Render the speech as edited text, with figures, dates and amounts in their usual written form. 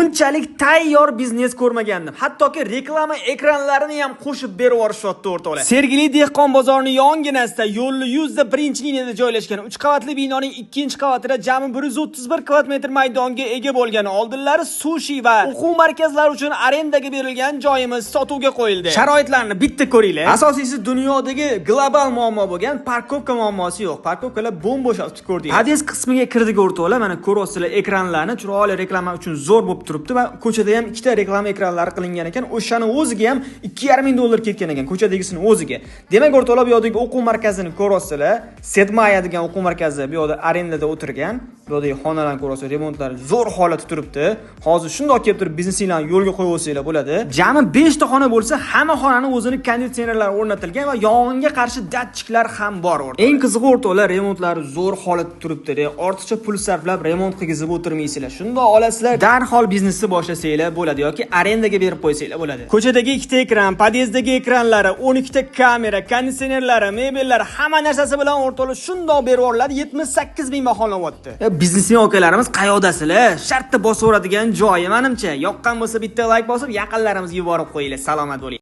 Bunchalik tayyor biznes ko'rmagandim. Hattoki reklama ekranlarini ham qo'shib berib yuborishyapti o'rtoqlar. Sergeli dehqon bozorining yonginasida yo'lli 101 liniyada joylashgan 3 qavatli binoning 2-qavatida jami 131 kvadratmetr maydonga ega bo'lgan oldinlari sushi va o'quv markazlari uchun arendaga berilgan joyimiz sotuvga qo'yildi. Sharoitlarni bitta ko'ringlar. Asosiysi dunyodagi global muammo bo'lgan parkovka muammosi yo'q. Parkovkalar bo'm-bo'sh ko'rdik. Pod'ezd qismiga kirdik o'rtoqlar. Mana ko'rasizlar ekranlarni chiroyli reklama uchun zo'r bo'lib turibdi va ko'chada ham ikkita reklama ekranlari qilingan ekan. O'shani o'ziga ham 2,5 ming dollar ketgan ekan ko'chadagisini o'ziga. Demak o'rtoqlar, bu yerdagi o'quv markazini ko'rasizlar. Setmaya degan o'quv markazi bu yerda arendada o'tirgan. Bu yerdagi xonalarni ko'rasizlar, remontlari zo'r holatda turibdi. Hozir shundoq kelib turib biznesinglarni yo'lga qo'yib olsanglar bo'ladi. Jami 5 ta xona bo'lsa, hamma xonaning o'zini konditsionerlari o'rnatilgan va yong'inga qarshi datchiklar ham bor o'rtoqlar. Eng qizig'i o'rtoqlar, remontlari zo'r holatda turibdi. Ortiqcha pul sarflab remont qilgizib o'tirmaysizlar. Shundoq olasizlar, darhol biznesni boshlasanglar bo'ladi yoki arendaga berib qo'ysanglar bo'ladi. Ko'chadagi 2 ta ekran, pod'ezddagi ekranlari, 12 ta kamera, konditsionerlari, mebellari, hamma narsasi bilan o'rtoqlar shundoq berib yuboriladi. 78 ming baholanayapti. Biznesmen akalarimiz qayodasizlar? Shartda bosib o'radigan joyi menimcha. Yoqqan bo'lsa bitta like bosib, yaqinlarimizga yuborib qo'yinglar. Salomat bo'ling.